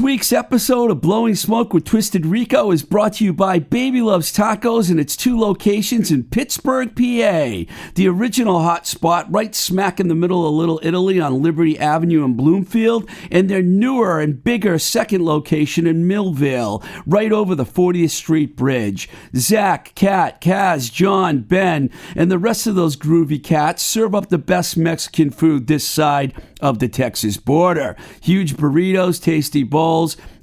This week's episode of Blowing Smoke with Twisted Rico is brought to you by Baby Loves Tacos and its 2 locations in Pittsburgh, PA. The original hot spot right smack in the middle of Little Italy on Liberty Avenue in Bloomfield, and their newer and bigger second location in Millvale, right over the 40th Street Bridge. Zach, Kat, Kaz, John, Ben, and the rest of those groovy cats serve up the best Mexican food this side of the Texas border. Huge burritos, tasty bowls,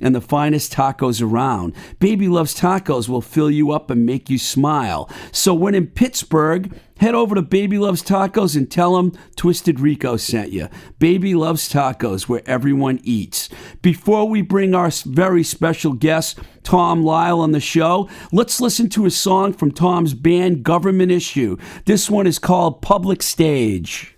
and the finest tacos around. Baby Loves Tacos will fill you up and make you smile. So when in Pittsburgh, head over to Baby Loves Tacos and tell them Twisted Rico sent you. Baby Loves Tacos, where everyone eats. Before we bring our very special guest, Tom Lyle, on the show, let's listen to a song from Tom's band Government Issue. This one is called Public Stage.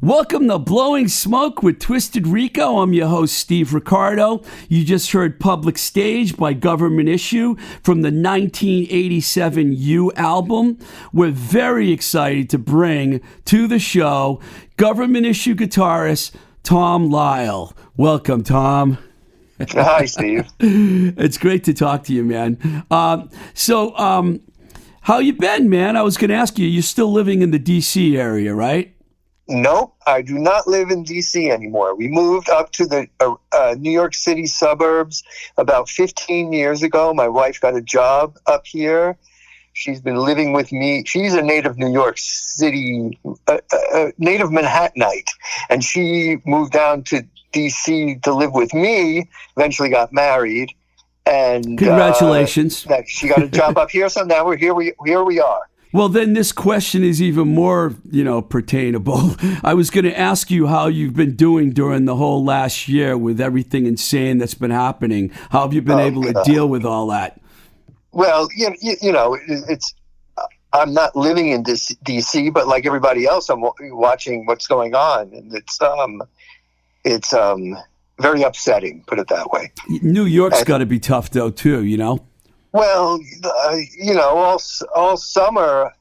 Welcome to Blowing Smoke with Twisted Rico. I'm your host, Steve Ricardo. You just heard Public Stage by Government Issue from the 1987 You album. We're very excited to bring to the show Government Issue guitarist Tom Lyle. Welcome, Tom. Hi, Steve. It's great to talk to you, man. How you been, man? I was going to ask you, you're still living in the D.C. area, right? Nope, I do not live in D.C. anymore. We moved up to the New York City suburbs about 15 years ago. My wife got a job up here. She's been living with me. She's a native New York City, native Manhattanite, and she moved down to D.C. to live with me. Eventually, got married, and Congratulations. she got a job up here. So now we're here. Here we are. Well, then this question is even more, pertainable. I was going to ask you how you've been doing during the whole last year with everything insane that's been happening. How have you been able to deal with all that? Well, it's. I'm not living in D.C., but like everybody else, I'm watching what's going on, and it's very upsetting. Put it that way. New York's got to be tough, though, too. Well, all summer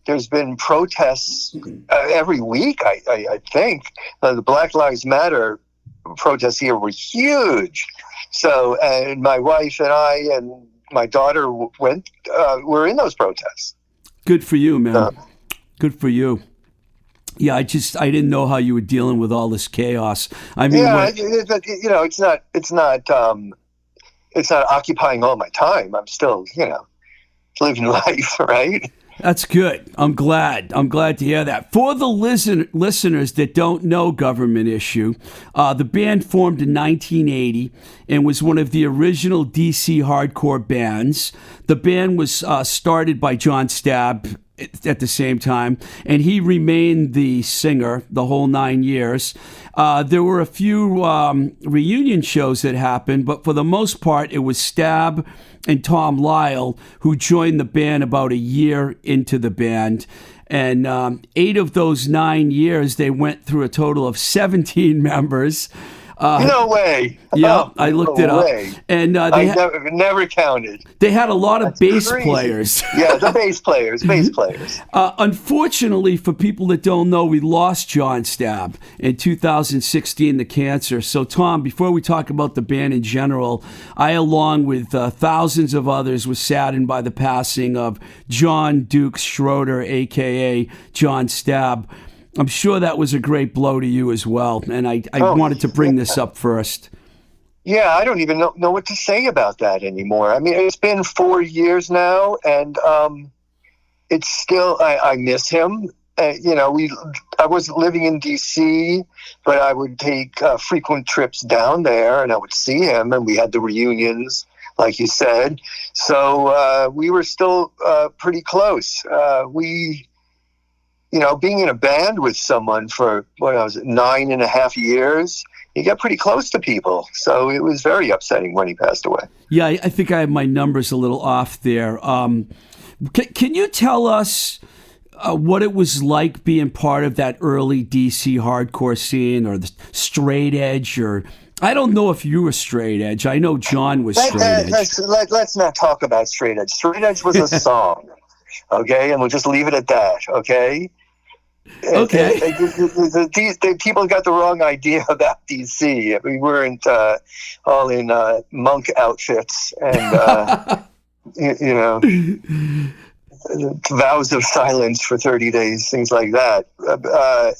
there's been protests every week. I think the Black Lives Matter protests here were huge. So, and my wife and I and my daughter were in those protests. Good for you, man. Good for you. Yeah, I didn't know how you were dealing with all this chaos. I mean, it's not occupying all my time. I'm still, living life, right? That's good. I'm glad to hear that. For the listeners that don't know Government Issue, the band formed in 1980 and was one of the original DC hardcore bands. The band was started by John Stabb at the same time, and he remained the singer the whole 9 years. There were a few reunion shows that happened, but for the most part, it was Stabb and Tom Lyle who joined the band about a year into the band. And 8 of those 9 years, they went through a total of 17 members. No way. Yeah, I looked it up. And I never counted. They had a lot of bass players. Yeah, the bass players. Unfortunately, for people that don't know, we lost John Stabb in 2016 to cancer. So, Tom, before we talk about the band in general, I, along with thousands of others, was saddened by the passing of John Dukes Schroeder, a.k.a. John Stabb. I'm sure that was a great blow to you as well, and I wanted to bring this up first. Yeah, I don't even know what to say about that anymore. I mean, it's been 4 years now, and it's still, I miss him. I was living in D.C., but I would take frequent trips down there, and I would see him, and we had the reunions, like you said. So we were still pretty close. Being in a band with someone for, 9.5 years, you get pretty close to people. So it was very upsetting when he passed away. Yeah, I think I have my numbers a little off there. Can you tell us what it was like being part of that early DC hardcore scene, or the straight edge, or I don't know if you were straight edge. I know John was straight edge. Let's not talk about straight edge. Straight edge was a song. Okay, and we'll just leave it at that. Okay. Okay. People got the wrong idea about DC. We weren't all in monk outfits and vows of silence for 30 days, things like that.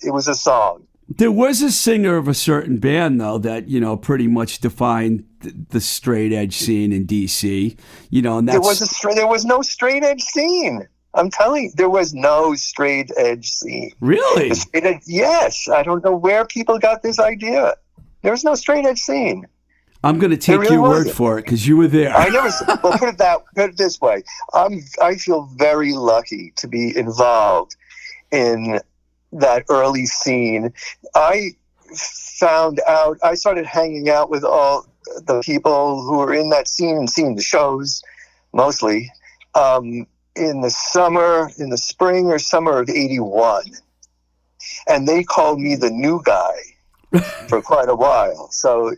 It was a song. There was a singer of a certain band, though, that pretty much defined the straight edge scene in DC. And that's... there was no straight edge scene. I'm telling you, there was no straight edge scene. Really? Yes. I don't know where people got this idea. There was no straight edge scene. I'm going to take your word for it because you were there. I never. Well, put it this way. I feel very lucky to be involved in that early scene. I found out. I started hanging out with all the people who were in that scene and seeing the shows, mostly. In the spring or summer of '81, and they called me the new guy for quite a while. So,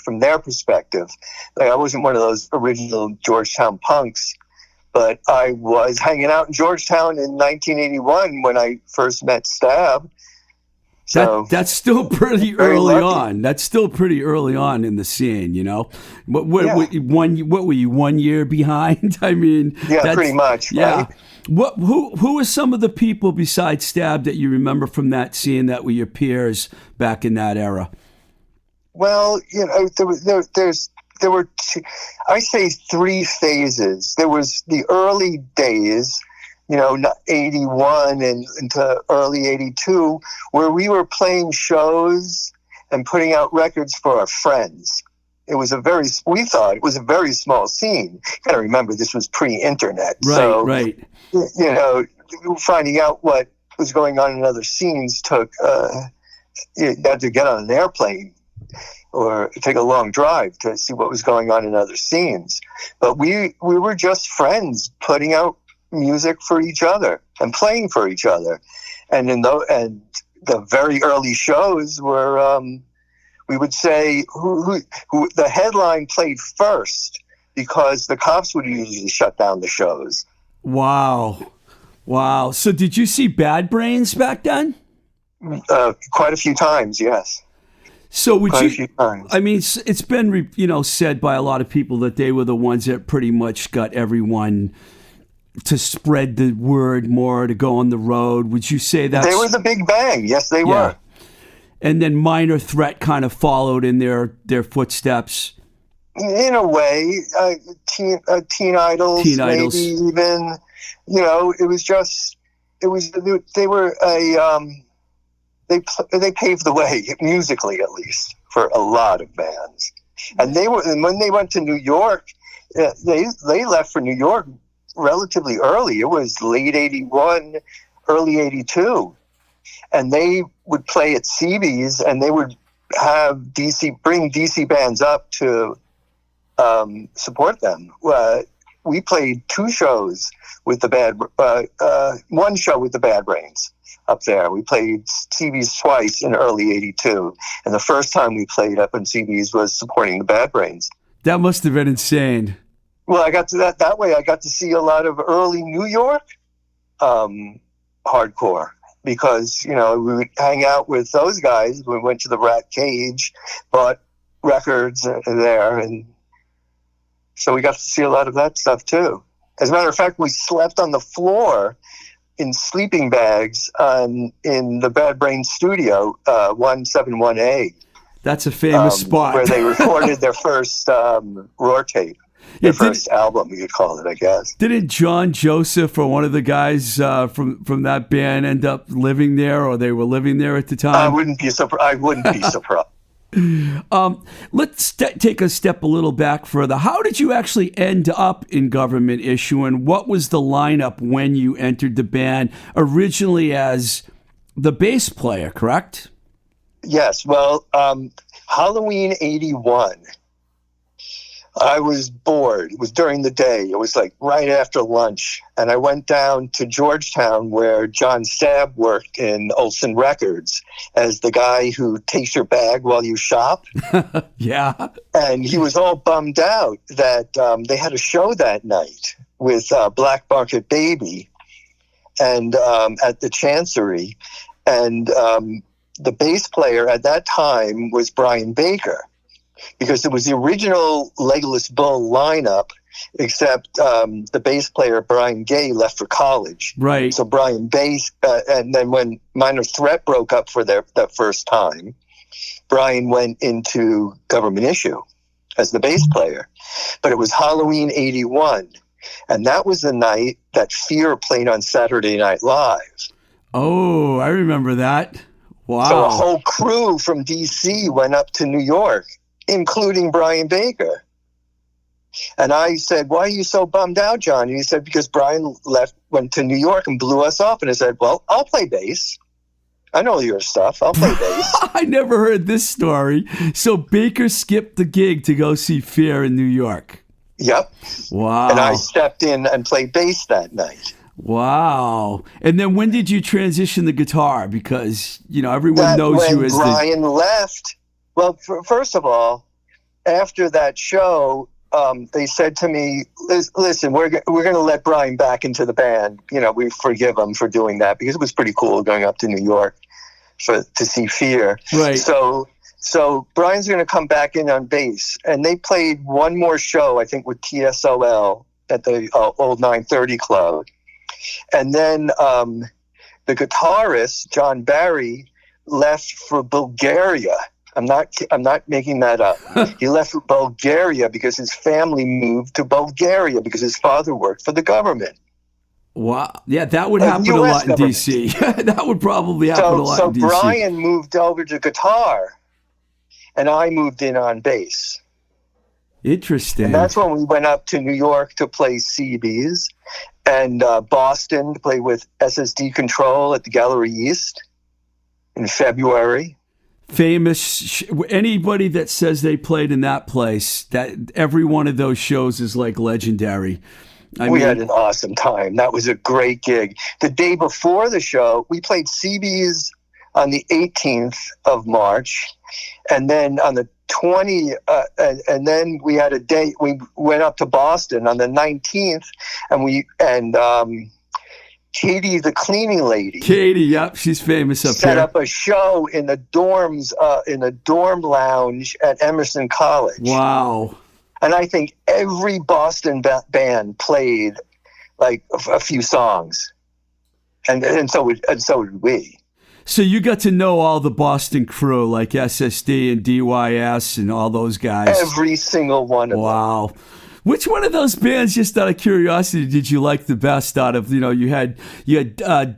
from their perspective, I wasn't one of those original Georgetown punks, but I was hanging out in Georgetown in 1981 when I first met Stabb. So that's still pretty early on. That's still pretty early on in the scene, What were you 1 year behind? I mean, pretty much. Yeah. Right? Who are some of the people besides Stabb that you remember from that scene that were your peers back in that era? Well, there's I say three phases. There was the early days, 81 and into early 82, where we were playing shows and putting out records for our friends. We thought it was a very small scene. You got to remember, this was pre-internet. Right. Finding out what was going on in other scenes took, you had to get on an airplane or take a long drive to see what was going on in other scenes. But we were just friends putting out music for each other and playing for each other. And the very early shows were, we would say who the headline played first, because the cops would usually shut down the shows. Wow. So did you see Bad Brains back then? Quite a few times, yes. So would Quite you? A few times. I mean, it's been said by a lot of people that they were the ones that pretty much got everyone to spread the word more, to go on the road. Would you say that they were the Big Bang? Yes, they were. And then Minor Threat kind of followed in their footsteps. In a way, Teen Idols, maybe even. It was just. It was. They were a. They paved the way musically, at least, for a lot of bands. And when they went to New York, they left for New York relatively early. It was late 81, early 82. And they would play at CB's, and they would bring DC bands up to support them. We played two shows with one show with the Bad Brains up there. We played CB's twice in early 82. And the first time we played up in CB's was supporting the Bad Brains. That must have been insane. Well, I got to that way. I got to see a lot of early New York hardcore, because, we would hang out with those guys. We went to the Rat Cage, bought records there. And so we got to see a lot of that stuff too. As a matter of fact, we slept on the floor in sleeping bags in the Bad Brains studio, 171A. That's a famous spot. Where they recorded their first Roar tape. Their first album, you could call it, I guess. Didn't John Joseph or one of the guys from that band end up living there, or they were living there at the time? I wouldn't be surprised. Let's take a step a little back further. How did you actually end up in Government Issue, and what was the lineup when you entered the band, originally as the bass player, correct? Yes. Well, Halloween 81. I was bored. It was during the day. It was like right after lunch. And I went down to Georgetown, where John Stabb worked in Olsen Records as the guy who takes your bag while you shop. Yeah. And he was all bummed out that they had a show that night with Black Market Baby and at the Chancery. And the bass player at that time was Brian Baker, because it was the original Legless Bull lineup, except the bass player, Brian Gay, left for college. Right. So Brian Bass, and then when Minor Threat broke up for that first time, Brian went into Government Issue as the bass player. But it was Halloween 81, and that was the night that Fear played on Saturday Night Live. Oh, I remember that. Wow. So a whole crew from D.C. went up to New York, including Brian Baker. And I said, "Why are you so bummed out, John?" And he said, "Because Brian went to New York and blew us off." And I said, "Well, I'll play bass. I know your stuff. I'll play bass." I never heard this story. So Baker skipped the gig to go see Fear in New York. Yep. Wow. And I stepped in and played bass that night. Wow. And then when did you transition the guitar? Because, everyone knows you as Brian left. Well, first of all, after that show, they said to me, "Listen, we're going to let Brian back into the band. We forgive him for doing that, because it was pretty cool going up to New York to see Fear." Right. So Brian's going to come back in on bass, and they played one more show, I think, with TSOL at the old 930 Club, and then the guitarist John Barry left for Bulgaria I'm not making that up. He left for Bulgaria because his family moved to Bulgaria because his father worked for the government. Wow. Yeah, that would happen a US lot in government. D.C. That would probably happen a lot So in D.C. Brian moved over to guitar, and I moved in on bass. Interesting. And that's when we went up to New York to play CBs, and Boston to play with SSD Control at the Gallery East in February. Famous. Anybody that says they played in that place, that every one of those shows is like legendary. We had an awesome time. That was a great gig. The day before the show, we played CB's on the 18th of March, and then on the 20th, and then we had a date. We went up to Boston on the 19th, and Katie, the cleaning lady. Katie, yep, she's famous up set here. up a show in the dorms, in a dorm lounge at Emerson College. Wow. And I think every Boston band played like a few songs, and so did we. So you got to know all the Boston crew, like SSD and DYS and all those guys. Every single one of them. Wow. Which one of those bands, just out of curiosity, did you like the best out of, you had DYS,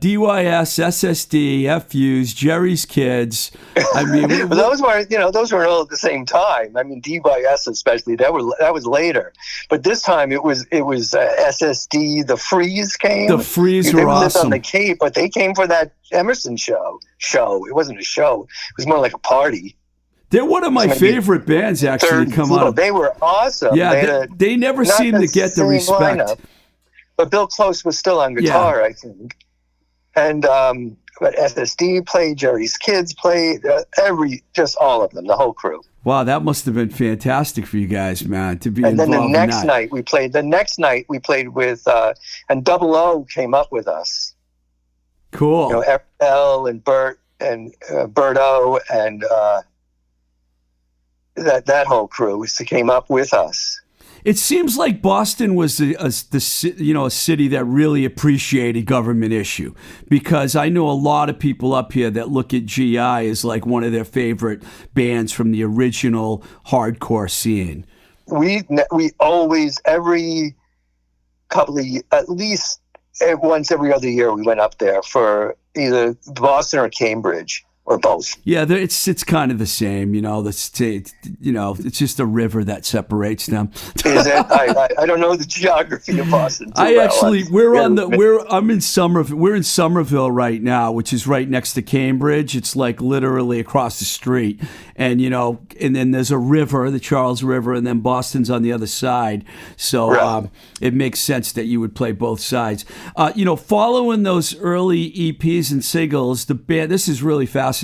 SSD, FUs, Jerry's Kids. I mean, those weren't all at the same time. I mean, DYS especially, that was later. But this time it was SSD, the Freeze came. The Freeze were awesome. They lived on the Cape, but they came for that Emerson show. It wasn't a show. It was more like a party. They're one of my favorite bands, actually, to come out. They were awesome. Yeah, they never seem to get the respect. Lineup, but Bill Close was still on guitar, I think. And but SSD played, Jerry's Kids played, all of them, the whole crew. Wow, that must have been fantastic for you guys, man, to be involved. And then the next in that. night we played with, and Double O came up with us. Cool. FL and Bert and Berto and that whole crew came up with us. It seems like Boston was a city that really appreciated government issue, because I know a lot of people up here that look at GI as like one of their favorite bands from the original hardcore scene. We always, every couple of, at least once every other year, we went up there for either Boston or Cambridge. Or both. Yeah, it's kind of the same, it's just a river that separates them. Is it? I don't know the geography of Boston. I'm in Somerville. We're in Somerville right now, which is right next to Cambridge. It's like literally across the street, and and then there's a river, the Charles River, and then Boston's on the other side. So right. It makes sense that you would play both sides. Following those early EPs and singles, the band. This is really fascinating.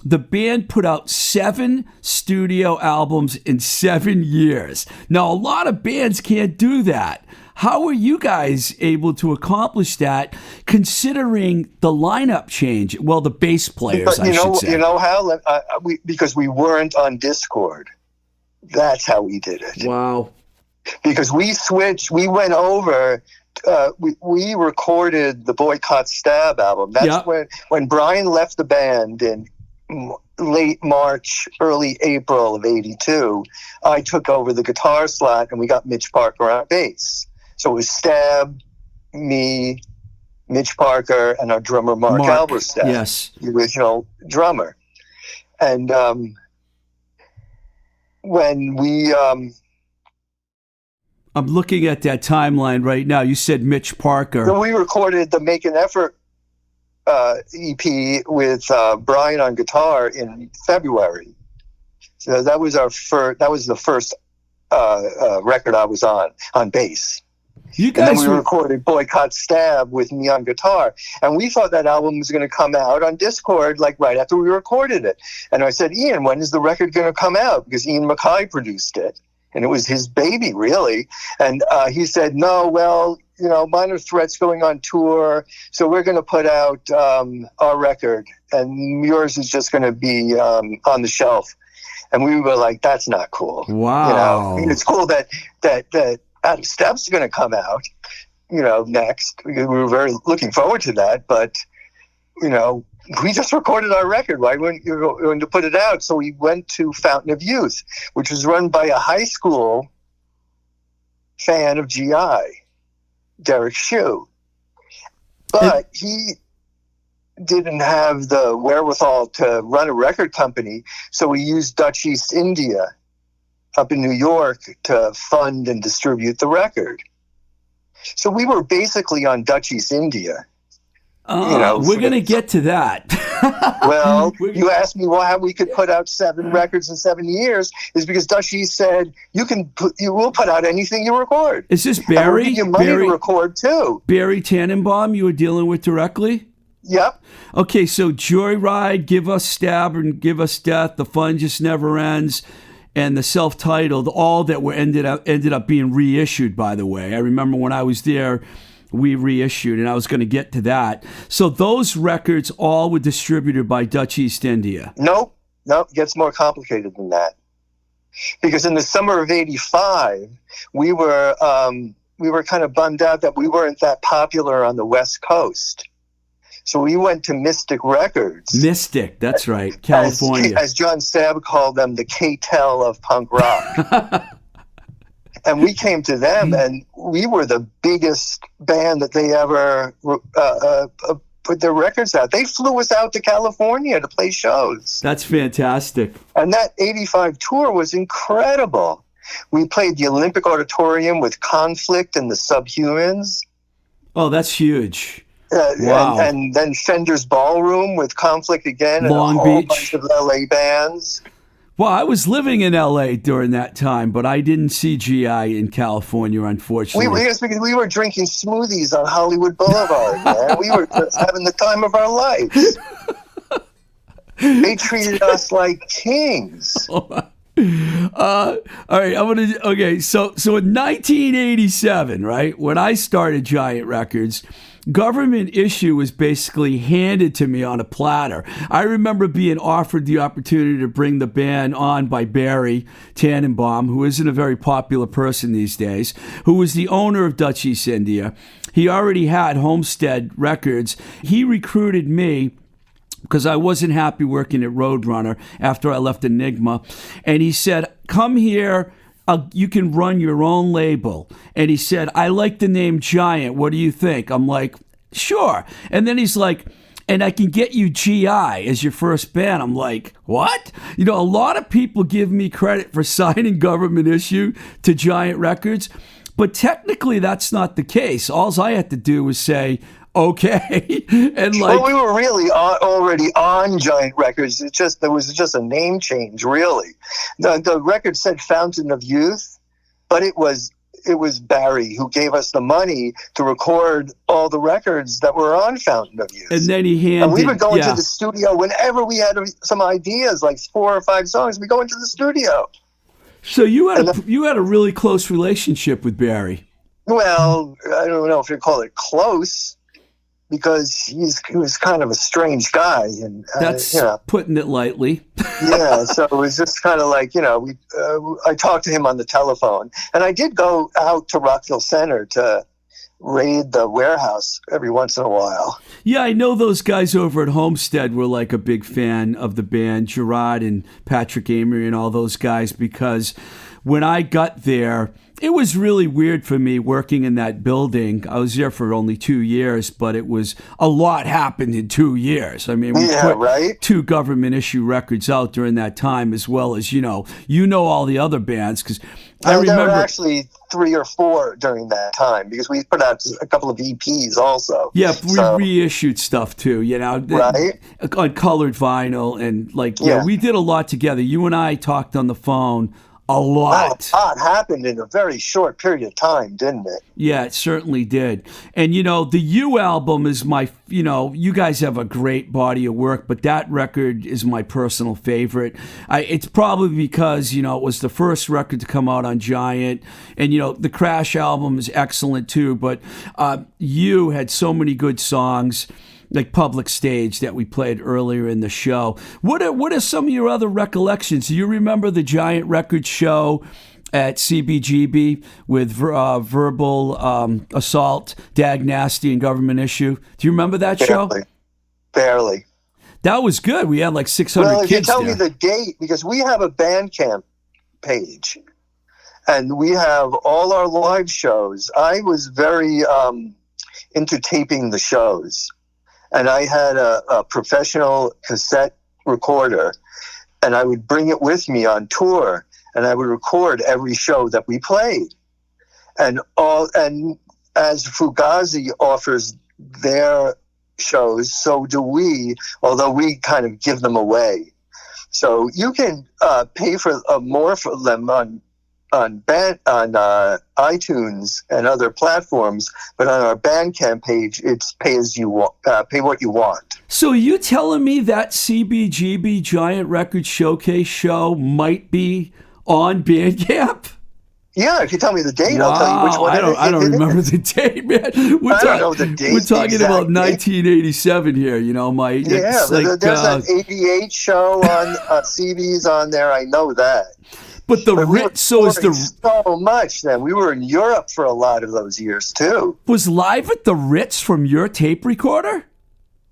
The band put out 7 studio albums in 7 years. Now, a lot of bands can't do that. How are you guys able to accomplish that, considering the lineup change? Well, the bass players, I should say. You know how? Because we weren't on Discord. That's how we did it. Wow. Because we switched. We went over. We recorded the Boycott Stab album. That's when Brian left the band in late March, early April of '82. I took over the guitar slot, and we got Mitch Parker on bass. So it was Stab, me, Mitch Parker, and our drummer Mark Alberstadt, yes, the original drummer. And when we I'm looking at that timeline right now. You said Mitch Parker. So we recorded the Make an Effort EP with Brian on guitar in February. So that was the first record I was on bass. You guys, and then we recorded Boycott Stab with me on guitar. And we thought that album was going to come out on Discord like right after we recorded it. And I said, Ian, when is the record going to come out? Because Ian Mackay produced it. And it was his baby, really. And he said, no, well, Minor Threat's going on tour, so we're going to put out our record, and yours is just going to be on the shelf. And we were like, that's not cool. Wow. It's cool that Out of Step's going to come out, next. We were very looking forward to that, but, we just recorded our record. Why weren't you going to put it out? So we went to Fountain of Youth, which was run by a high school fan of GI, Derek Shue. But he didn't have the wherewithal to run a record company, so we used Dutch East India up in New York to fund and distribute the record. So we were basically on Dutch East India. We're going to get to that. Well, you asked me how we could put out 7 records in 7 years, is because Dutch East said, you will put out anything you record. Is this Barry? We'll give you money to record too. Barry Tannenbaum you were dealing with directly? Yep. Okay, so Joyride, Give Us Stab, and Give Us Death, The Fun Just Never Ends, and the self-titled, all that were ended up being reissued, by the way. I remember when I was there, we reissued, and I was going to get to that. So those records all were distributed by Dutch East India. Nope, it gets more complicated than that. Because in the summer of '85, we were kind of bummed out that we weren't that popular on the West Coast. So we went to Mystic Records. Mystic, that's right, California. As John Stabb called them, the K-Tel of punk rock. And we came to them, and we were the biggest band that they ever put their records out. They flew us out to California to play shows. That's fantastic. And that '85 tour was incredible. We played the Olympic Auditorium with Conflict and the Subhumans. Oh, that's huge. Wow. And then Fender's Ballroom with Conflict again, Long and a whole Beach. bunch of LA bands. Well, I was living in L.A. during that time, but I didn't see GI in California, unfortunately. Because we were drinking smoothies on Hollywood Boulevard, man. We were having the time of our lives. They treated us like kings. All right, okay, so in 1987, right, when I started Giant Records, Government Issue was basically handed to me on a platter. I remember being offered the opportunity to bring the band on by Barry Tannenbaum, who isn't a very popular person these days, who was the owner of Dutch East India. He already had Homestead Records. He recruited me because I wasn't happy working at Roadrunner after I left Enigma. And he said, come here, you can run your own label. And he said, I like the name Giant. What do you think? I'm like, sure. And then he's like, and I can get you GI as your first band. I'm like, what? A lot of people give me credit for signing Government Issue to Giant Records, but technically that's not the case. All I had to do was say, okay. And we were really already on Giant Records. There was just a name change, really. The record said Fountain of Youth, but it was Barry who gave us the money to record all the records that were on Fountain of Youth. And then he handed. And we would go into the studio whenever we had some ideas, like 4 or 5 songs. We go into the studio. So you had a really close relationship with Barry. Well, I don't know if you call it close, because he was kind of a strange guy, and that's putting it lightly. Yeah, so it was just kind of like I talked to him on the telephone, and I did go out to Rockville Center to raid the warehouse every once in a while. Yeah, I know those guys over at Homestead were like a big fan of the band, Gerard and Patrick Amory and all those guys, because when I got there, it was really weird for me working in that building. I was there for only 2 years, but it was a lot happened in 2 years. I mean, we put 2 Government Issue records out during that time, as well as, all the other bands. Because I remember there were actually 3 or 4 during that time, because we put out a couple of EPs also. Yeah, we reissued stuff too, right? On colored vinyl. And we did a lot together. You and I talked on the phone a lot. A lot happened in a very short period of time, didn't it? Yeah, it certainly did. And, the You album is my, you guys have a great body of work, but that record is my personal favorite. It's probably because, it was the first record to come out on Giant. And, the Crash album is excellent too, but You had so many good songs, like Public Stage that we played earlier in the show. What are some of your other recollections? Do you remember the Giant Records show at CBGB with Verbal Assault, Dag Nasty, and Government Issue? Do you remember that show? Barely. That was good. We had like 600 Well, if you kids tell there. me the date, because we have a Bandcamp page, and we have all our live shows. I was very into taping the shows, and I had a professional cassette recorder, and I would bring it with me on tour, and I would record every show that we played. And as Fugazi offers their shows, so do we, although we kind of give them away. So you can pay for more for them on iTunes and other platforms, but on our Bandcamp page, it's pay what you want. So you telling me that CBGB Giant Record Showcase show might be on Bandcamp? Yeah, if you tell me the date, I'll tell you which one. I don't remember the date, man. I don't know the date. We're talking about 1987 here. You know, there's an '88 show on CDs on there. I know that. But the Ritz, so much then. We were in Europe for a lot of those years too. Was Live at the Ritz from your tape recorder?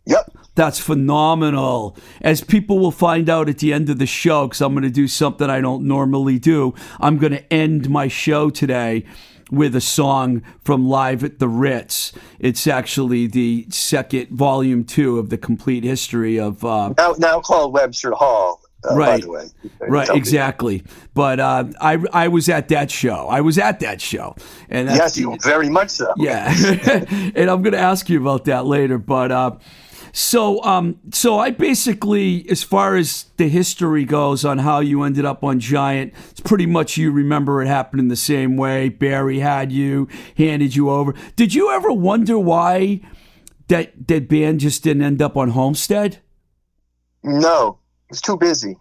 Yep. That's phenomenal. As people will find out at the end of the show, because I'm going to do something I don't normally do. I'm going to end my show today with a song from Live at the Ritz. It's actually the second volume 2 of the complete history of now called Webster Hall. Right. By the way. Right, exactly. But I was at that show. And yes, you very much so. Yeah. And I'm going to ask you about that later. But so I basically, as far as the history goes on how you ended up on Giant, it's pretty much you remember it happening the same way. Barry had you, handed you over. Did you ever wonder why that band just didn't end up on Homestead? No. It's too busy.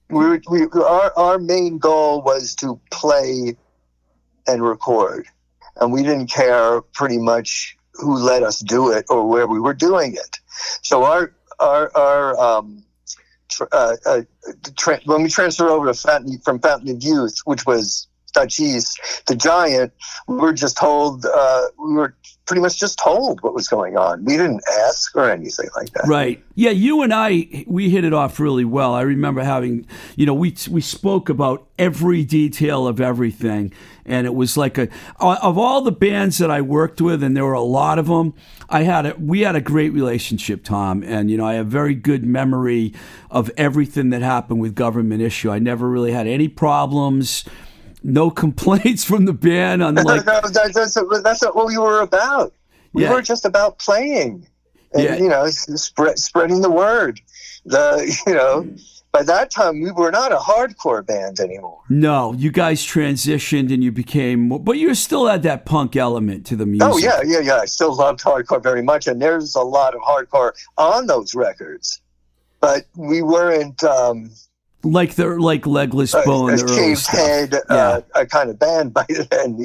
Our main goal was to play and record, and we didn't care pretty much who let us do it or where we were doing it. So when we transferred over to from Fountain of Youth, which was Dutch East, the Giant, we were just told. We were pretty much just told what was going on. We didn't ask or anything like that. Right. Yeah, you and we hit it off really well. I remember having, we spoke about every detail of everything. And it was like of all the bands that I worked with, and there were a lot of them, we had a great relationship, Tom. And, I have very good memory of everything that happened with Government Issue. I never really had any problems. No complaints from the band. Unlike that's what we were about. We were just about playing, and spreading the word. By that time we were not a hardcore band anymore. No, you guys transitioned and you became, but you still had that punk element to the music. Oh yeah. I still loved hardcore very much, and there's a lot of hardcore on those records, but we weren't. Like Legless Bone, a shaved head, a kind of band by then,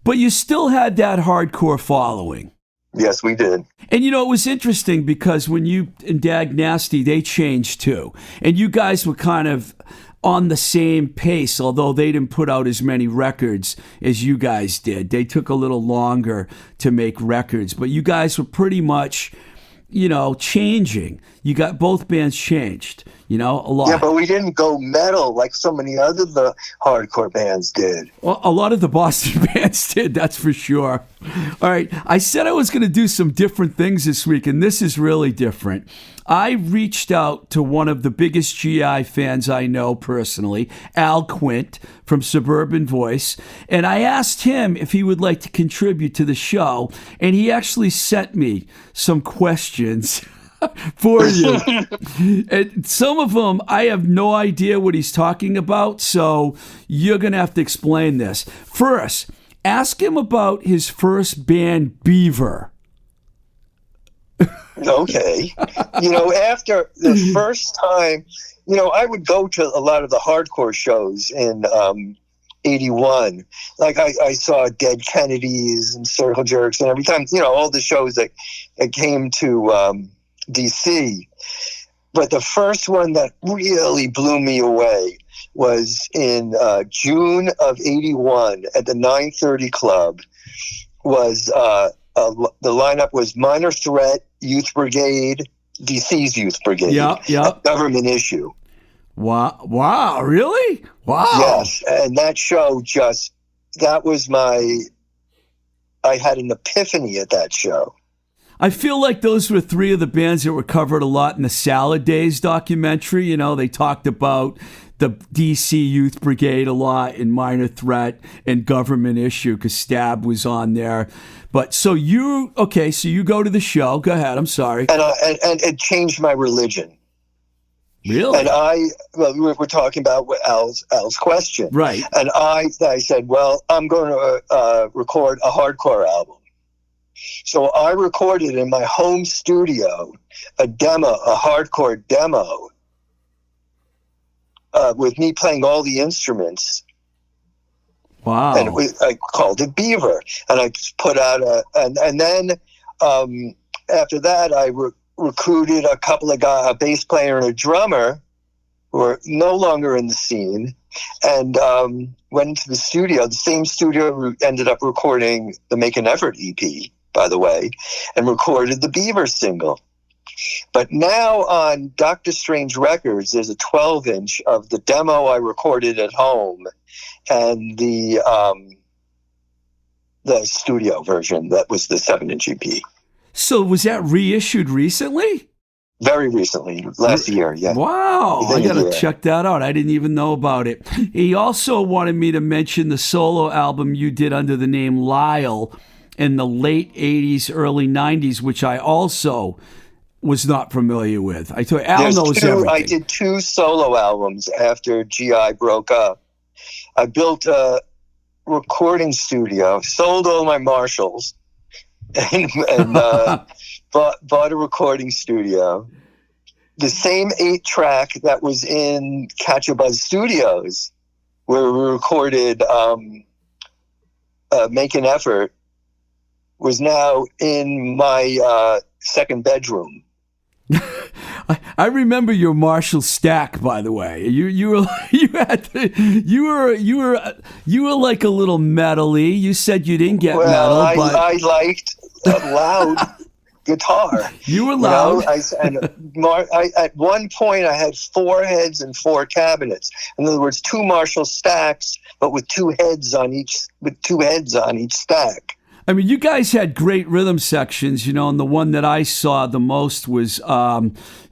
But you still had that hardcore following. Yes, we did. And it was interesting because when you and Dag Nasty, they changed too, and you guys were kind of on the same pace, although they didn't put out as many records as you guys did. They took a little longer to make records, but you guys were pretty much, changing. You got both bands changed, a lot. Yeah, but we didn't go metal like so many other the hardcore bands did. Well, a lot of the Boston bands did, that's for sure. All right, I said I was going to do some different things this week, and this is really different. I reached out to one of the biggest GI fans I know personally, Al Quint from Suburban Voice, and I asked him if he would like to contribute to the show, and he actually sent me some questions for you. And some of them, I have no idea what he's talking about, so you're going to have to explain this. First, ask him about his first band, Beaver. Okay. After the first time, I would go to a lot of the hardcore shows in 81. Like I saw Dead Kennedys and Circle Jerks, and every time, all the shows that came to DC. But the first one that really blew me away was in June of 81 at the 930 Club. The lineup was Minor Threat, Youth Brigade, DC's Youth Brigade. Yeah, yeah. A government issue. Wow, really? Wow. Yes, and that show I had an epiphany at that show. I feel like those were three of the bands that were covered a lot in the Salad Days documentary. You know, they talked about the DC Youth Brigade a lot in Minor Threat and Government Issue because Stabb was on there. But so you go to the show. Go ahead. I'm sorry. And it changed my religion. Really? And we're talking about Al's question. Right. And I said, well, I'm going to record a hardcore album. So I recorded in my home studio a hardcore demo, with me playing all the instruments. Wow. And I called it Beaver. And I put out and then after that, I recruited a couple of guys, a bass player and a drummer who are no longer in the scene, and went into the studio, the same studio we ended up recording the Make an Effort EP, by the way, and recorded the Beaver single. But now on Dr. Strange Records, there's a 12-inch of the demo I recorded at home and the studio version that was the 7-inch EP. So was that reissued recently? Very recently, last year, yeah. Wow, I got to check that out. I didn't even know about it. He also wanted me to mention the solo album you did under the name Lyle in the late 80s, early 90s, which I also was not familiar with. I thought Al knows everything. I did 2 solo albums after GI broke up. I built a recording studio, sold all my Marshalls, and bought a recording studio. The same 8-track that was in Catch a Buzz Studios, where we recorded Make an Effort, was now in my second bedroom. I remember your Marshall stack, by the way. You were like a little metally. You said you didn't get metal, but I liked loud guitar. You were loud. At one point, I had 4 heads and 4 cabinets. In other words, 2 Marshall stacks, but with 2 heads on each stack. I mean, you guys had great rhythm sections, and the one that I saw the most was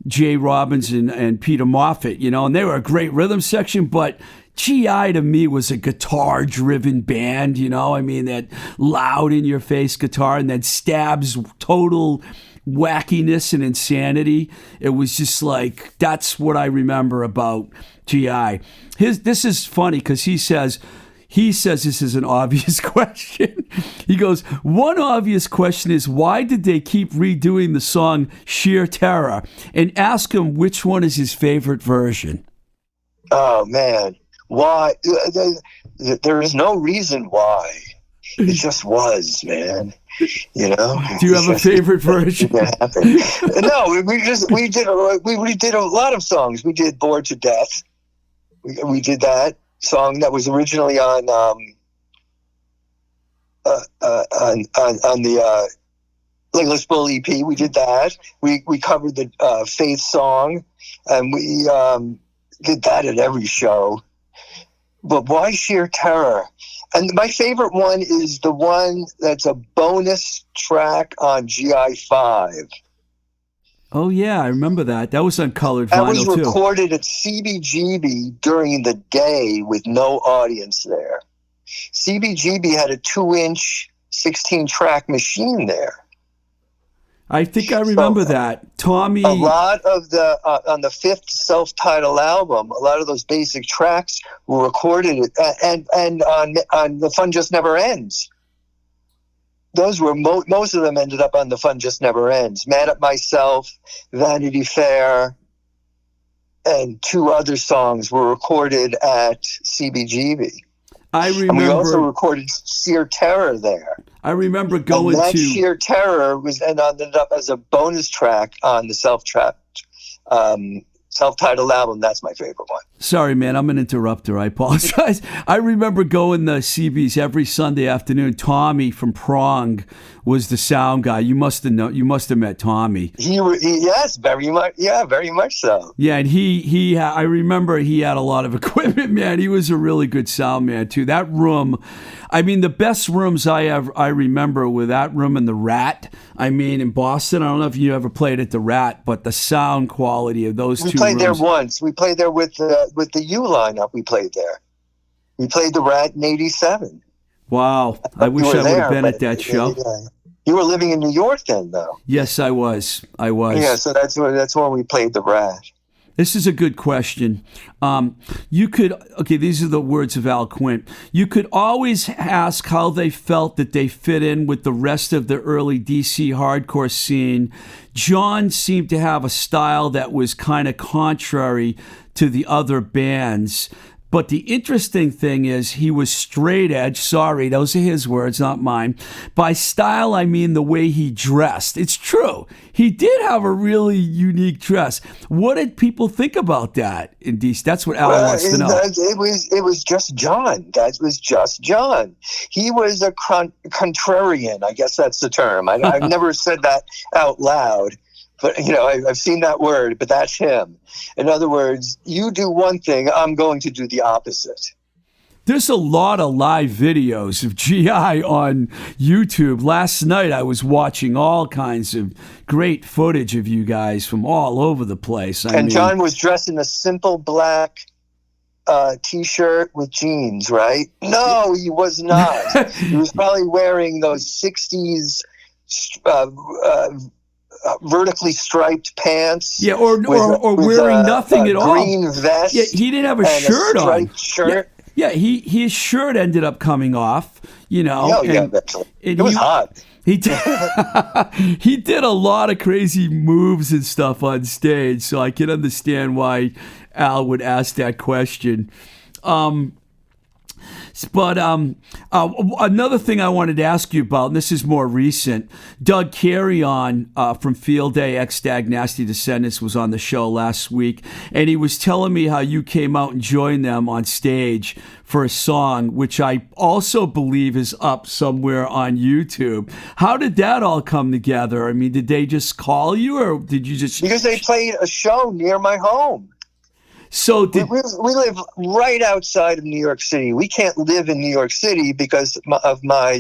Jay Robbins and Peter Moffat, and they were a great rhythm section, but GI to me was a guitar-driven band, I mean, that loud in-your-face guitar, and then Stabb's total wackiness and insanity. It was just like, that's what I remember about GI. This is funny because he says this is an obvious question. He goes, one obvious question is, why did they keep redoing the song Sheer Terror? And ask him which one is his favorite version. Oh, man. Why? There is no reason why. It just was, man. Do you have a favorite version? No, we did a lot of songs. We did Bored to Death. We did that song that was originally on the Legless Bull EP. We did that. We covered the Faith song, and we did that at every show. But why Sheer Terror? And my favorite one is the one that's a bonus track on GI5. Oh, yeah, I remember that. That was on colored vinyl, too. That was recorded at CBGB during the day with no audience there. CBGB had a 2-inch 16-track machine there. I think I remember that. Tommy... A lot of the, on the 5th self-titled album, a lot of those basic tracks were recorded, and on The Fun Just Never Ends. Those were, most of them ended up on The Fun Just Never Ends. Mad at Myself, Vanity Fair, and 2 other songs were recorded at CBGB. I remember. And we also recorded Sheer Terror there. I remember going and that Sheer Terror was ended up as a bonus track on the self-track self-titled album, that's my favorite one. Sorry, man, I'm an interrupter. I apologize. I remember going to CB's every Sunday afternoon. Tommy from Prong was the sound guy. You must have met Tommy. Yes, very much. Yeah, very much so. Yeah, and I remember he had a lot of equipment, man. He was a really good sound man too. That room, I mean, the best rooms I remember were that room and the Rat. I mean, in Boston, I don't know if you ever played at the Rat, but the sound quality of those two rooms. We played there once. We played there with the U lineup. We played there. We played the Rat in '87. Wow. I wish I would have been at that show. You were living in New York then, though. Yes, I was. Yeah, so that's when we played the Rat. This is a good question. These are the words of Al Quint. You could always ask how they felt that they fit in with the rest of the early DC hardcore scene. John seemed to have a style that was kind of contrary to the other bands. But the interesting thing is he was straight edge. Sorry, those are his words, not mine. By style, I mean the way he dressed. It's true. He did have a really unique dress. What did people think about that in DC? That's what Al wants to know. It was just John. That was just John. He was a contrarian. I guess that's the term. I've never said that out loud. But, I've seen that word, but that's him. In other words, you do one thing, I'm going to do the opposite. There's a lot of live videos of GI on YouTube. Last night I was watching all kinds of great footage of you guys from all over the place. I mean, John was dressed in a simple black T-shirt with jeans, right? No, he was not. He was probably wearing those 60s vertically striped pants. Yeah, or wearing nothing at all. Green vest. Yeah, he didn't have a shirt on. Shirt. Yeah, his shirt ended up coming off. It was hot. He did a lot of crazy moves and stuff on stage, so I can understand why Al would ask that question. But another thing I wanted to ask you about, and this is more recent, Doug Carrion from Field Day, ex-Dag Nasty Descendants, was on the show last week, and he was telling me how you came out and joined them on stage for a song, which I also believe is up somewhere on YouTube. How did that all come together? I mean, did they just call you, or did you just... Because they played a show near my home. So we live right outside of New York City. We can't live in New York City because of my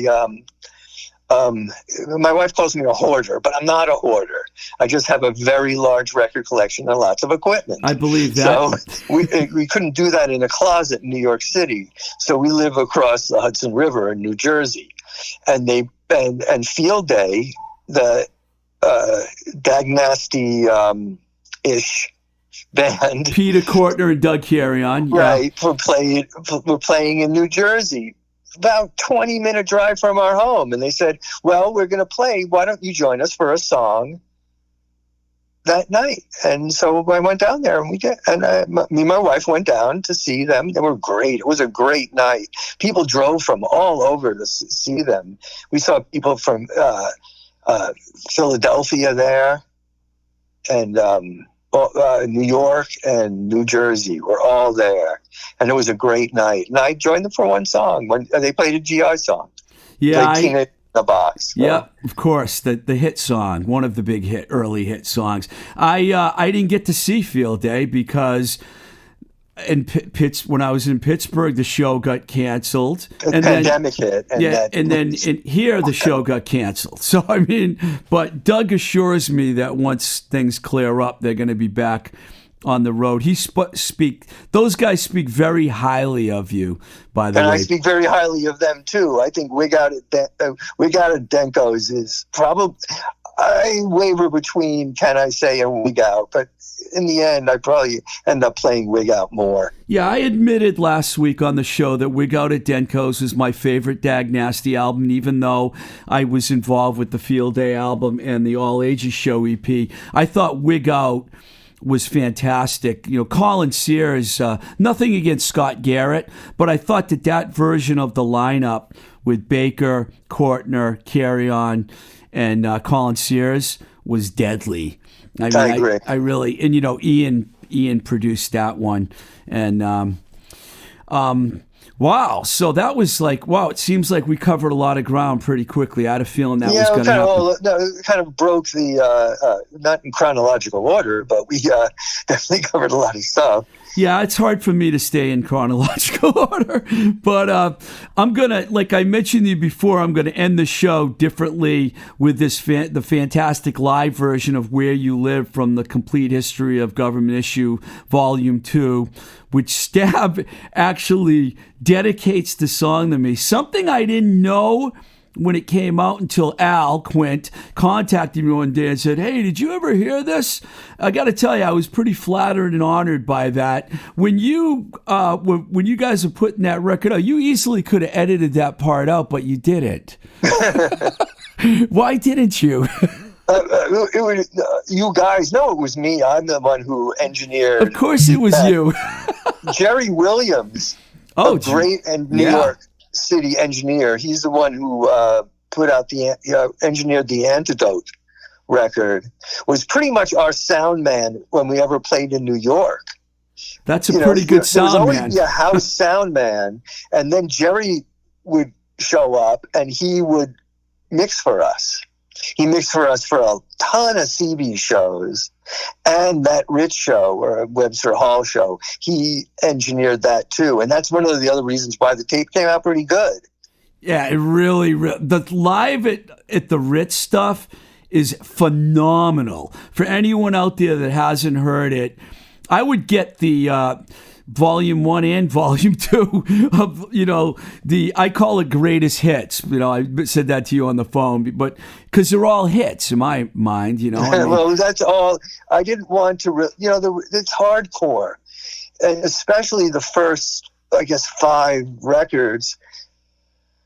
wife calls me a hoarder, but I'm not a hoarder. I just have a very large record collection and lots of equipment. I believe that. So we couldn't do that in a closet in New York City. So we live across the Hudson River in New Jersey, and Field Day, the Dag Nasty ish band, Peter Kortner and Doug Carrion, right? We're playing in New Jersey, about 20-minute drive from our home, and they said, "Well, we're going to play. Why don't you join us for a song that night?" And so I went down there, and we did. And me and my wife went down to see them. They were great. It was a great night. People drove from all over to see them. We saw people from Philadelphia there, and New York and New Jersey were all there, and it was a great night. And I joined them for one song when they played a GI song. Yeah, Teenage in the Box. Yeah, of course, the hit song, one of the big early hit songs. I didn't get to see Field Day because when I was in Pittsburgh, the show got canceled. And pandemic hit. And then here the show got canceled. So, I mean, but Doug assures me that once things clear up, they're going to be back on the road. Those guys speak very highly of you, by the way. And I speak very highly of them, too. I think Wig Out at Denko's is probably... I waver between Can I Say and Wig Out, but in the end, I probably end up playing Wig Out more. Yeah, I admitted last week on the show that Wig Out at Denko's is my favorite Dag Nasty album, even though I was involved with the Field Day album and the All Ages Show EP. I thought Wig Out was fantastic. Colin Sears, nothing against Scott Garrett, but I thought that version of the lineup with Baker, Kortner, Carrion, and Colin Sears was deadly. I agree. I really, and Ian Ian produced that one. And wow, so that was like, wow, it seems like we covered a lot of ground pretty quickly. I had a feeling that was going to happen. It kind of broke the, not in chronological order, but we definitely covered a lot of stuff. Yeah, it's hard for me to stay in chronological order, but I'm going to, like I mentioned to you before, I'm going to end the show differently with this the fantastic live version of Where You Live from the Complete History of Government Issue, Volume 2, which Stabb actually dedicates the song to me. Something I didn't know when it came out until Al Quint contacted me one day and said, "Hey, did you ever hear this?" I got to tell you, I was pretty flattered and honored by that. When you guys are putting that record out, you easily could have edited that part out, but you didn't. Why didn't you? You guys know it was me. I'm the one who engineered. Of course it was you. Jerry Williams, a great New York City engineer. He's the one who put out engineered the Antidote record. Was pretty much our sound man when we ever played in New York. That's a pretty good sound man. Yeah, house sound man, and then Jerry would show up and he would mix for us. He mixed for us for a ton of CB shows and that Rich show or Webster Hall show. He engineered that too. And that's one of the other reasons why the tape came out pretty good. Yeah, it really the live at the Ritz stuff is phenomenal. For anyone out there that hasn't heard it, I would get the Volume 1 and Volume 2 of, I call it greatest hits. I said that to you on the phone, but because they're all hits in my mind, Well, that's all. I didn't want to, it's hardcore. And especially the first, I guess, 5 records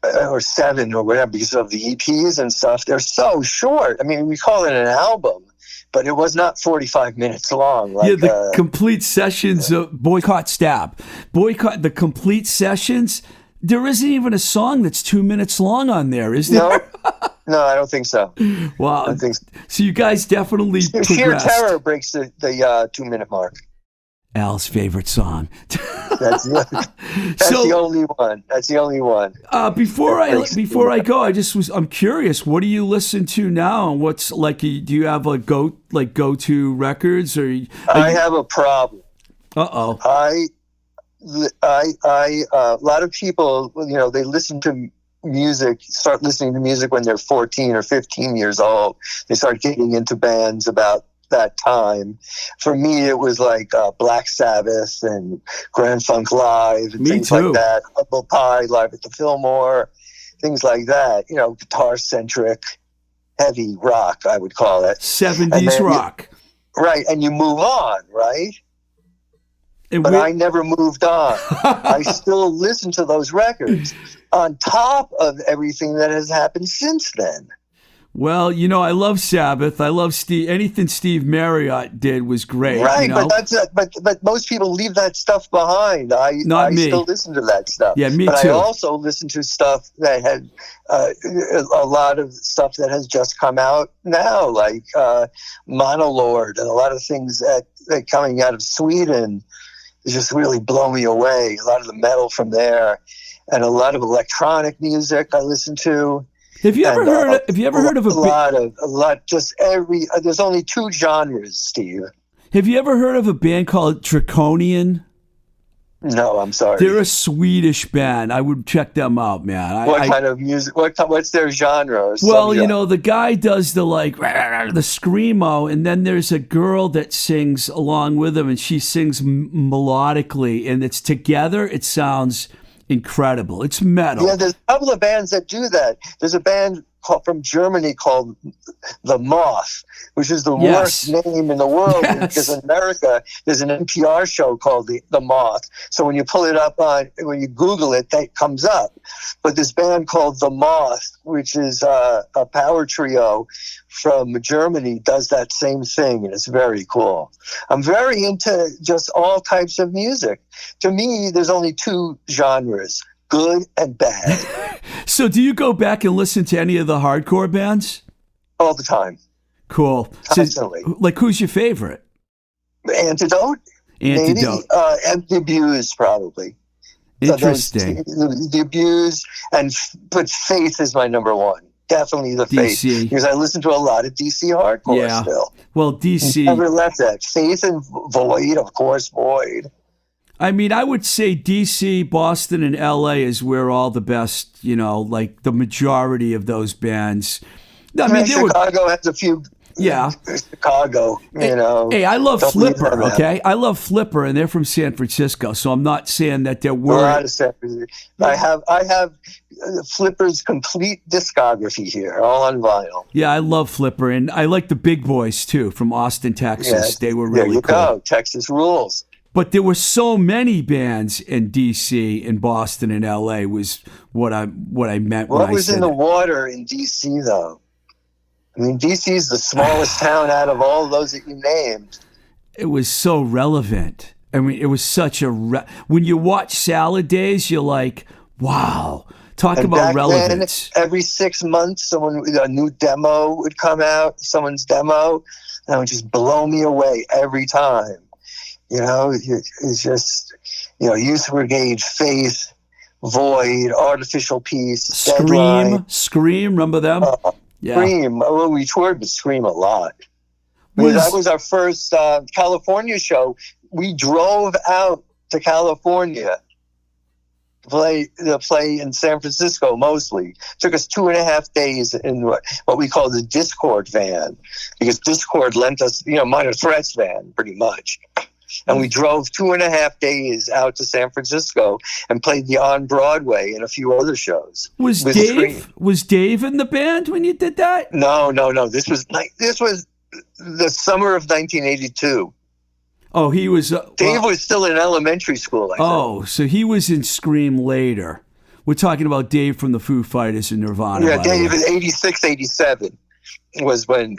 or 7 or whatever, because of the EPs and stuff. They're so short. I mean, we call it an album, but it was not 45 minutes long. The complete sessions of Boycott Stabb. Boycott, the complete sessions. There isn't even a song that's 2 minutes long on there, is there? No, I don't think so. Wow. I don't think so. So you guys definitely progressed. Sheer Terror breaks the 2-minute mark. Al's favorite song. That's the only one. That's the only one. Before I go, I'm curious. What do you listen to now? And what's like? Do you have a go-to records or? I have a problem. Uh-oh. A lot of people, they listen to music, start listening to music when they're 14 or 15 years old. They start getting into bands about that time. For me, it was like Black Sabbath and Grand Funk Live and things like that. Humble Pie Live at the Fillmore, things like that. Guitar-centric, heavy rock, I would call it. 70s rock. Right, and you move on, right? But I never moved on. I still listen to those records on top of everything that has happened since then. Well, I love Sabbath. I love Steve. Anything Steve Marriott did was great. Right, but most people leave that stuff behind. I still listen to that stuff. Yeah, me but too. I also listen to stuff that had a lot of stuff that has just come out now, like Monolord and a lot of things that coming out of Sweden just really blow me away. A lot of the metal from there, and a lot of electronic music I listen to. Have you ever heard of a lot? Just there's only 2 genres, Steve. Have you ever heard of a band called Draconian? No, I'm sorry. They're a Swedish band. I would check them out, man. What kind of music? What's their genre? Well, the guy does the the screamo, and then there's a girl that sings along with him, and she sings melodically, and it's together. It sounds incredible. It's metal. Yeah, there's a couple of bands that do that. There's a band from Germany called The Moth, which is the worst name in the world because in America there's an NPR show called The Moth. So when you pull it up when you Google it, that comes up. But this band called The Moth, which is a power trio from Germany, does that same thing, and it's very cool. I'm very into just all types of music. To me, there's only 2 genres: good and bad. So do you go back and listen to any of the hardcore bands? All the time. Cool. Constantly. So, who's your favorite? Antidote. Antidote. And the Abuse, probably. Interesting. The Abuse, but Faith is my number one. Definitely the Faith. DC. Because I listen to a lot of DC hardcore still. Well, DC. Never left that. Faith and Void, of course, Void. I mean, I would say DC, Boston, and LA is where all the best, like the majority of those bands. I mean, Chicago has a few. Yeah. Chicago, Hey, I love Flipper, okay? I love Flipper, and they're from San Francisco, so I'm not saying that they're worried. A lot of San Francisco. I have Flipper's complete discography here, all on vinyl. Yeah, I love Flipper, and I like the Big Boys, too, from Austin, Texas. They were really cool. There you go. Texas rules. But there were so many bands in D.C., in Boston, and L.A. was what I meant when I said What was in the water in D.C., though? I mean, D.C. is the smallest town out of all those that you named. It was so relevant. I mean, it was such a... when you watch Salad Days, you're like, wow. Talk about relevance. Then, every 6 months, a new demo would come out, someone's demo, and it would just blow me away every time. It's just, Youth Brigade, Faith, Void, Artificial Peace, Deadline. Scream, remember them? Yeah. Scream. Well, we toured with Scream a lot. That was our first California show. We drove out to California to play in San Francisco mostly. Took us 2.5 days in what we call the Discord van, because Discord lent us, Minor Threats van, pretty much. And we drove 2.5 days out to San Francisco and played the On Broadway and a few other shows. Was Dave in the band when you did that? No. This was the summer of 1982. Oh, he was. Dave was still in elementary school. I think. So he was in Scream later. We're talking about Dave from the Foo Fighters and Nirvana. Yeah, Dave in 86, 87 was when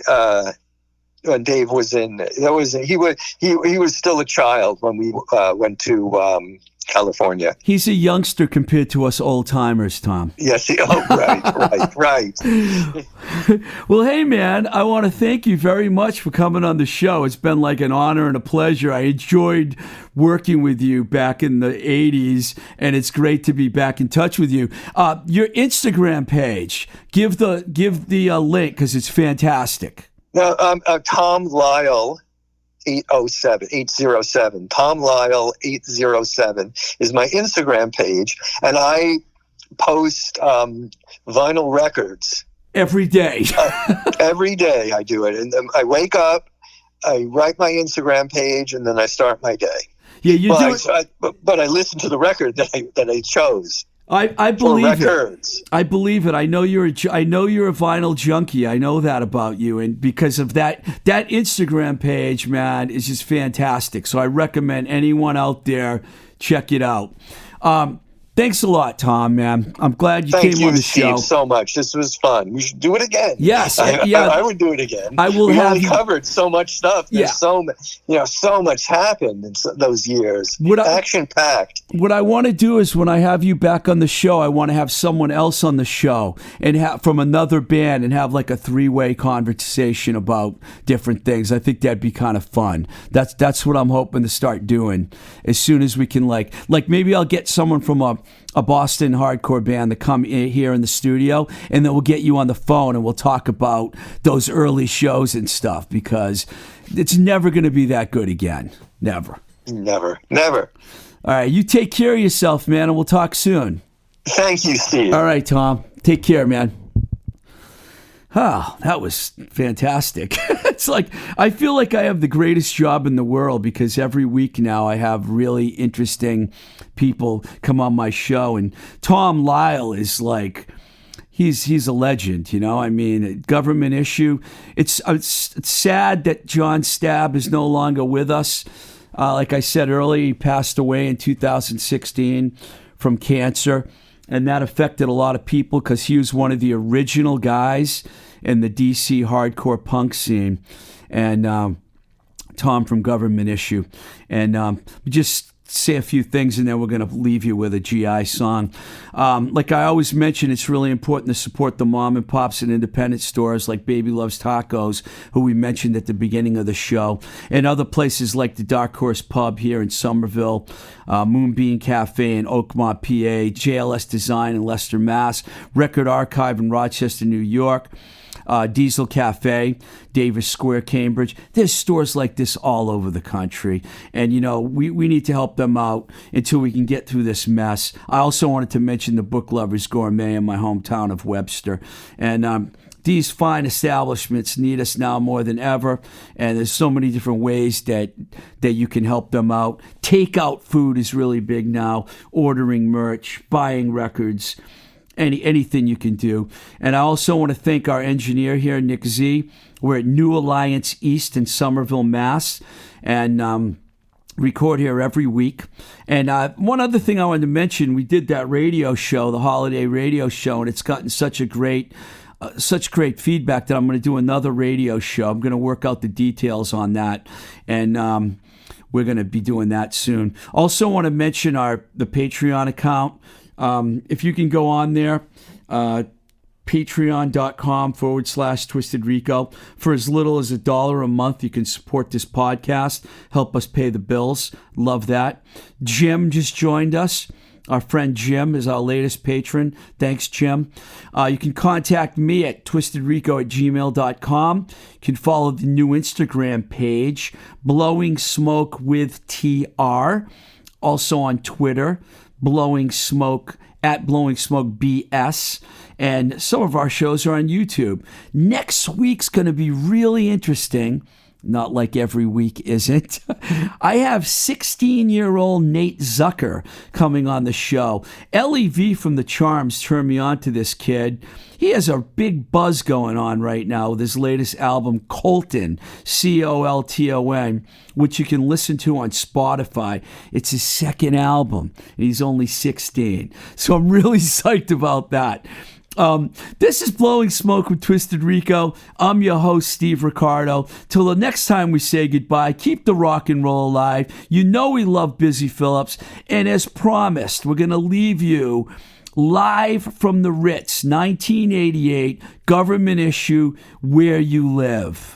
Dave was in. He was still a child when we went to California. He's a youngster compared to us old timers, Tom. Yes. Right. Well, hey, man, I want to thank you very much for coming on the show. It's been like an honor and a pleasure. I enjoyed working with you back in the 80s, and it's great to be back in touch with you. Your Instagram page, give the link because it's fantastic. Now, Tom Lyle 807. Tom Lyle 807 is my Instagram page, and I post vinyl records every day. Every day I do it, and I wake up, I write my Instagram page, and then I start my day. Yeah, but I listen to the record that I chose. I believe it. I believe it. I know you're a vinyl junkie. I know that about you, and because of that Instagram page, man, is just fantastic. So I recommend anyone out there check it out. Thanks a lot, Tom, man. I'm glad you came on the show. Thank you, Steve, so much. This was fun. We should do it again. Yes, I would do it again. I will We covered so much stuff. There's so much happened in those years. Action-packed. What I want to do is when I have you back on the show, I want to have someone else on the show and from another band and have like a 3-way conversation about different things. I think that'd be kind of fun. That's what I'm hoping to start doing as soon as we can. Like maybe I'll get someone from a Boston hardcore band to come in here in the studio, and then we'll get you on the phone and we'll talk about those early shows and stuff, because it's never going to be that good again. Never. All right, you take care of yourself, man, and we'll talk soon. Thank you, Steve. All right, Tom. Take care, man. Oh, that was fantastic. It's like, I feel like I have the greatest job in the world, because every week now I have really interesting people come on my show. And Tom Lyle is like, he's a legend, I mean, Government Issue. It's sad that John Stabb is no longer with us. Like I said earlier, he passed away in 2016 from cancer. And that affected a lot of people because he was one of the original guys in the DC hardcore punk scene. And Tom from Government Issue. And just say a few things, and then we're going to leave you with a GI song. Like I always mention, it's really important to support the mom and pops and independent stores like Baby Loves Tacos, who we mentioned at the beginning of the show, and other places like the Dark Horse Pub here in Somerville, Moonbeam Cafe in Oakmont, PA, JLS Design in Leicester, Mass, Record Archive in Rochester, New York, Diesel Cafe, Davis Square, Cambridge. There's stores like this all over the country. And, we need to help them out until we can get through this mess. I also wanted to mention the Book Lovers Gourmet in my hometown of Webster. And these fine establishments need us now more than ever. And there's so many different ways that you can help them out. Takeout food is really big now. Ordering merch, buying records, anything you can do. And I also want to thank our engineer here, Nick Z. We're at New Alliance East in Somerville, Mass. And record here every week. And one other thing I wanted to mention, we did that radio show, the holiday radio show, and it's gotten such great feedback that I'm going to do another radio show. I'm going to work out the details on that. And we're going to be doing that soon. Also want to mention the Patreon account. If you can go on there, patreon.com/Twisted Rico. For as little as $1 a month, you can support this podcast, help us pay the bills. Love that. Jim just joined us. Our friend Jim is our latest patron. Thanks, Jim. You can contact me at twistedrico@gmail.com. You can follow the new Instagram page, Blowing Smoke with TR. Also on Twitter, Blowing Smoke at Blowing Smoke BS. And some of our shows are on YouTube. Next week's going to be really interesting. Not like every week isn't. I have 16-year-old Nate Zucker coming on the show. LEV from The Charms turned me on to this kid. He has a big buzz going on right now with his latest album, Colton, Colton, which you can listen to on Spotify. It's his second album, and he's only 16. So I'm really psyched about that. This is Blowing Smoke with Twisted Rico. I'm your host, Steve Ricardo. Till the next time we say goodbye, keep the rock and roll alive. You know we love Busy Phillips. And as promised, we're going to leave you live from the Ritz, 1988, government issue, Where You Live.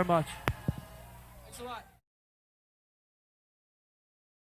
much. Thanks a lot.